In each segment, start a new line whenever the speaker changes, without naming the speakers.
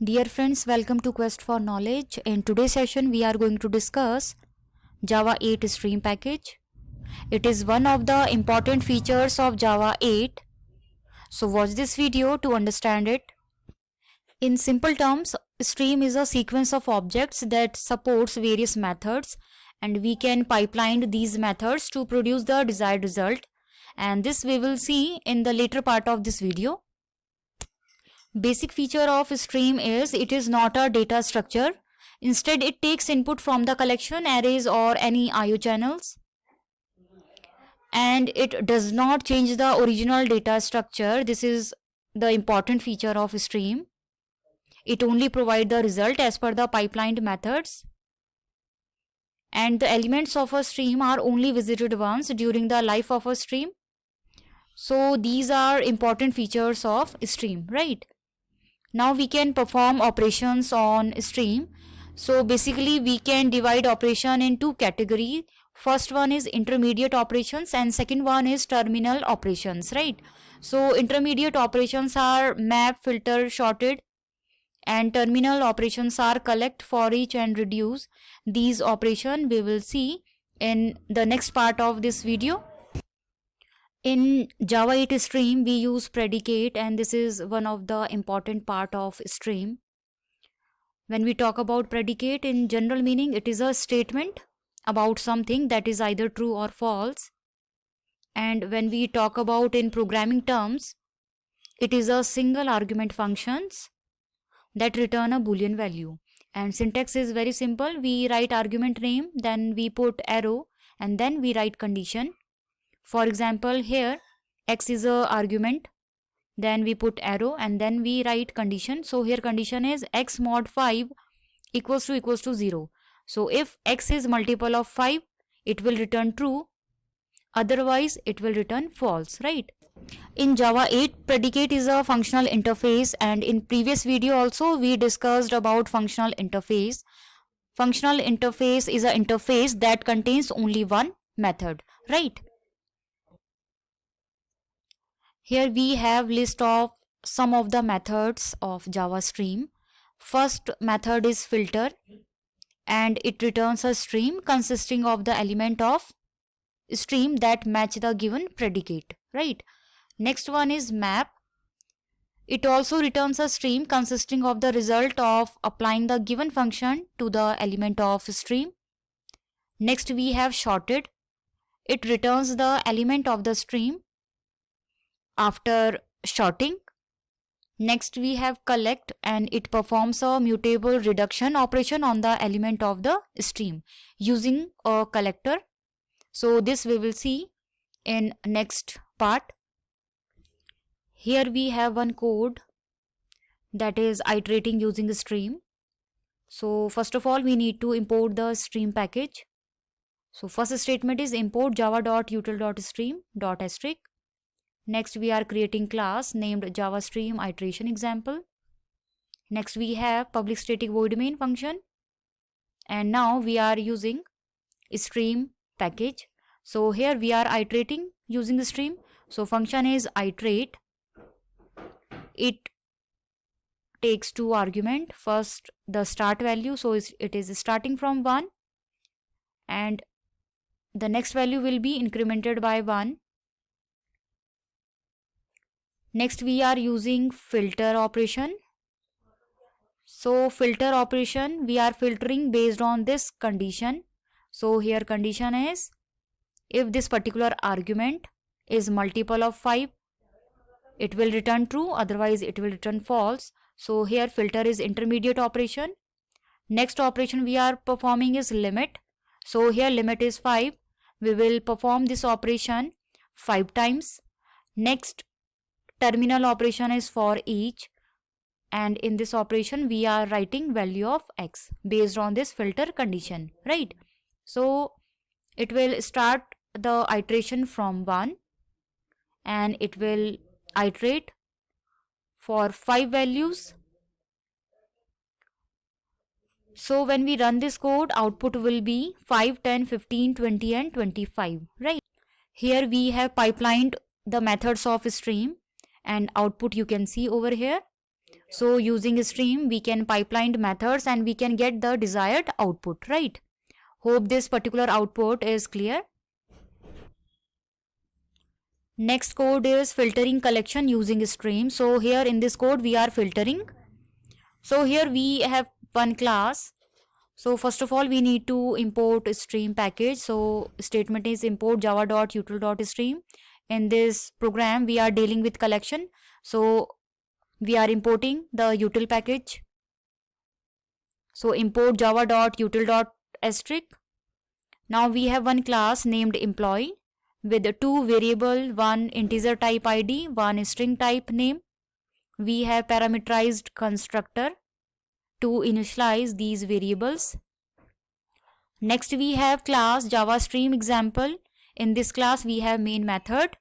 Dear friends, welcome to Quest for Knowledge. In today's session, we are going to discuss Java 8 Stream Package. It is one of the important features of Java 8. So watch this video to understand it. In simple terms, stream is a sequence of objects that supports various methods, and we can pipeline these methods to produce the desired result. And this we will see in the later part of this video. Basic feature of stream is it is not a data structure. Instead, it takes input from the collection, arrays or any IO channels. And it does not change the original data structure. This is the important feature of stream. It only provides the result as per the pipelined methods. And the elements of a stream are only visited once during the life of a stream. So these are important features of stream, right? Now we can perform operations on stream. So basically we can divide operation in two categories. First one is intermediate operations and second one is terminal operations, right? So intermediate operations are map, filter, sorted, and terminal operations are collect, for each and reduce. These operations we will see in the next part of this video. In Java 8 stream, we use predicate, and this is one of the important part of stream. When we talk about predicate, in general meaning, it is a statement about something that is either true or false. And when we talk about in programming terms, it is a single argument functions that return a boolean value. And syntax is very simple. We write argument name, then we put arrow, and then we write condition. For example, here x is a argument, then we put arrow and then we write condition. So here condition is x mod 5 equals to 0. So if x is multiple of 5, it will return true, otherwise it will return false, right? In Java 8, predicate is a functional interface, and in previous video also we discussed about functional interface. Functional interface is an interface that contains only one method, right? Here we have list of some of the methods of Java stream. First method is filter, and it returns a stream consisting of the element of stream that match the given predicate, right? Next one is map. It also returns a stream consisting of the result of applying the given function to the element of stream. Next we have sorted. It returns the element of the stream after sorting. Next we have collect, and it performs a mutable reduction operation on the element of the stream using a collector. So this we will see in next part. Here we have one code that is iterating using the stream. So first of all we need to import the stream package. So first statement is import java.util.stream.asterisk. Next we are creating class named JavaStream iteration example. Next we have public static void main function, and now we are using stream package. So here we are iterating using the stream. So function is iterate. It takes two argument. First the start value, so it is starting from 1, and the next value will be incremented by 1. Next we are using filter operation. So filter operation, we are filtering based on this condition. So here condition is if this particular argument is multiple of 5, it will return true, otherwise it will return false. So here filter is intermediate operation. Next operation we are performing is limit. So here limit is 5. We will perform this operation 5 times. Next terminal operation is for each, and in this operation we are writing value of x based on this filter condition, right? So it will start the iteration from 1, and it will iterate for 5 values. So when we run this code, output will be 5, 10, 15, 20 and 25, right? Here we have pipelined the methods of stream, and output you can see over here. So using stream, we can pipeline methods and we can get the desired output, right? Hope this particular output is clear. Next code is filtering collection using stream. So here in this code we are filtering. So here we have one class. So first of all we need to import stream package. So statement is import java.util.stream. In this program we are dealing with collection. So we are importing the util package. So import java.util.asterisk. Now we have one class named employee with two variable, one integer type id, one string type name. We have parameterized constructor to initialize these variables. Next we have class JavaStream example. In this class we have main method,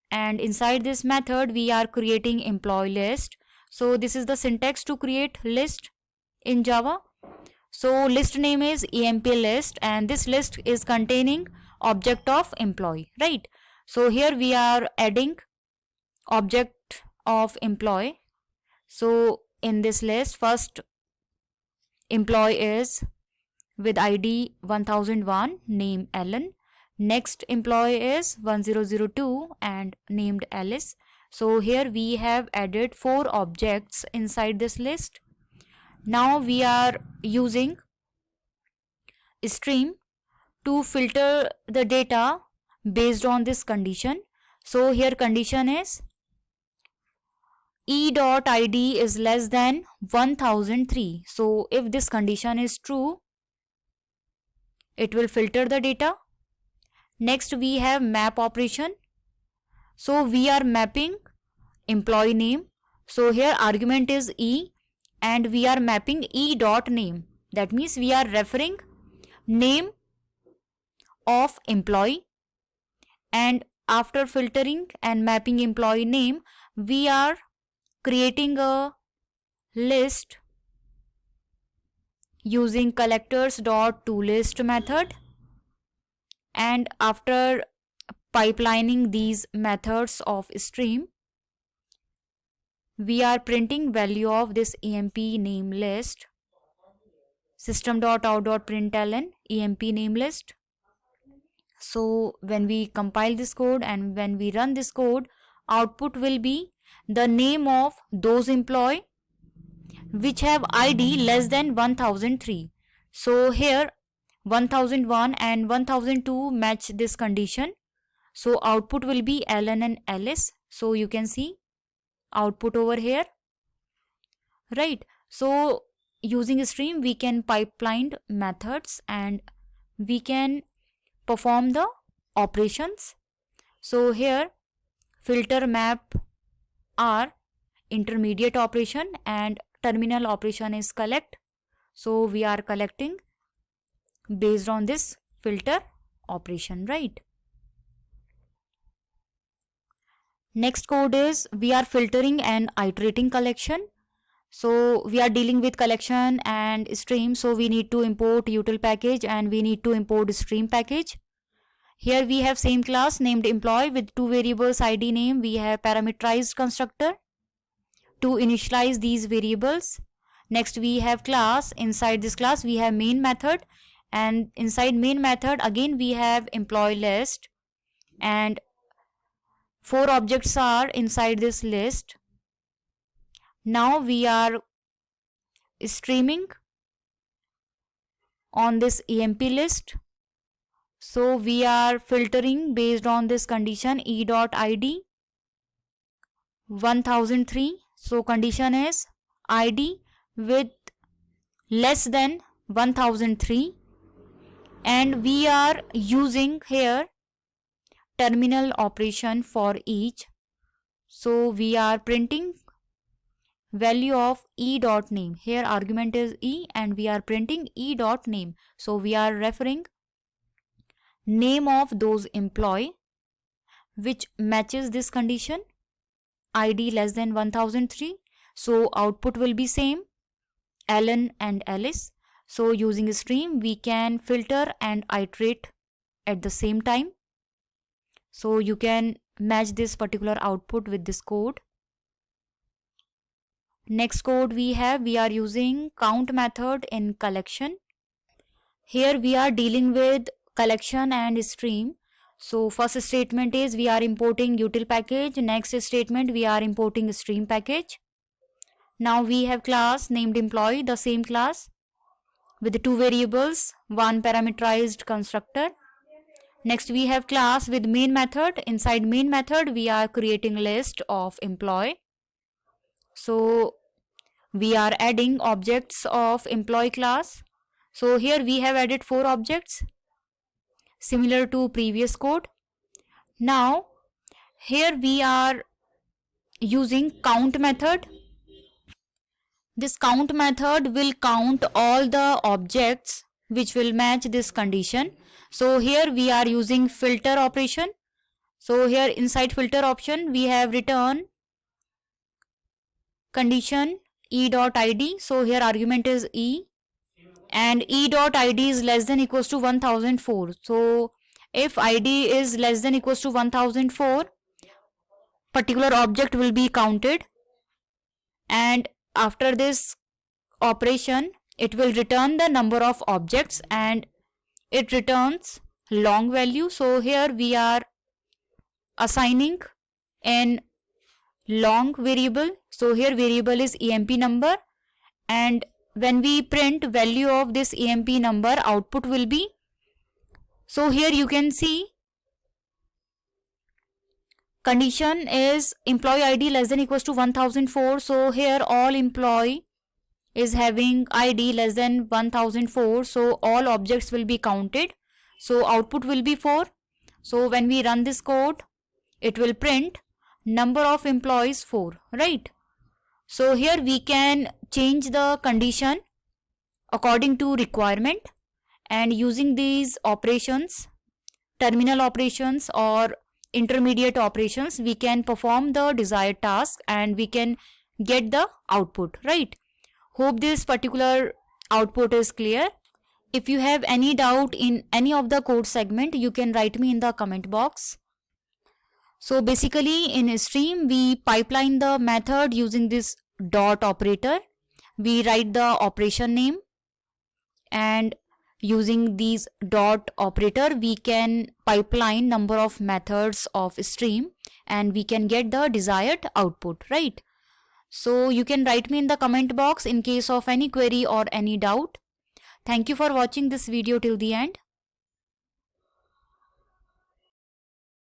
and inside this method we are creating employee list. So this is the syntax to create list in Java. So list name is emp list, and this list is containing object of employee, right? So here we are adding object of employee. So in this list, first employee is with id 1001, name Alan. Next employee is 1002 and named Alice. So here we have added 4 objects inside this list. Now we are using stream to filter the data based on this condition. So here condition is e.id is less than 1003. So if this condition is true, it will filter the data. Next we have map operation. So we are mapping employee name. So here argument is e and we are mapping e.name. That means we are referring name of employee, and after filtering and mapping employee name, we are creating a list using collectors.toList method, and after pipelining these methods of stream, we are printing value of this emp name list, system.out.println emp name list. So when we compile this code and when we run this code, output will be the name of those employee which have id less than 1003. So here 1001 and 1002 match this condition. So output will be Alan and Alice. So you can see output over here, right? So using stream we can pipeline methods and we can perform the operations. So here filter, map are intermediate operation and terminal operation is collect. So we are collecting based on this filter operation, right? Next code is we are filtering and iterating collection. So we are dealing with collection and stream. So we need to import util package and we need to import stream package. Here we have same class named employee with two variables id name. We have parameterized constructor to initialize these variables. Next we have class. Inside this class we have main method, and inside main method again we have employee list, and 4 objects are inside this list. Now we are streaming on this emp list. So we are filtering based on this condition e.id 1003. So condition is id with less than 1003, and we are using here terminal operation for each. So we are printing value of e.name. Here argument is e and we are printing e.name. So we are referring name of those employee which matches this condition id less than 1003. So output will be same Alan and Alice. So using stream we can filter and iterate at the same time. So you can match this particular output with this code. Next code we are using count method in collection. Here we are dealing with collection and stream. So first statement is we are importing util package. Next statement we are importing stream package. Now we have class named employee, the same class with two variables, one parameterized constructor. Next we have class with main method. Inside main method we are creating list of employee. So we are adding objects of employee class. So here we have added 4 objects similar to previous code. Now here we are using count method. This count method will count all the objects which will match this condition. So here we are using filter operation. So here inside filter option we have written condition e.id. So here argument is e and e.id is less than equals to 1004. So if id is less than equals to 1004, particular object will be counted, and after this operation it will return the number of objects and it returns long value. So here we are assigning an long variable. So here variable is emp number, and when we print value of this emp number, output will be, so here you can see condition is employee id less than equals to 1004. So here all employee is having id less than 1004. So all objects will be counted. So output will be 4. So when we run this code, it will print number of employees 4, right? So here we can change the condition according to requirement, and using these operations, terminal operations or intermediate operations, we can perform the desired task and we can get the output, right? Hope this particular output is clear. If you have any doubt in any of the code segment, you can write me in the comment box. So basically in stream we pipeline the method using this dot operator. We write the operation name, and using these dot operator we can pipeline number of methods of stream and we can get the desired output, right? So you can write me in the comment box in case of any query or any doubt. Thank you for watching this video till the end.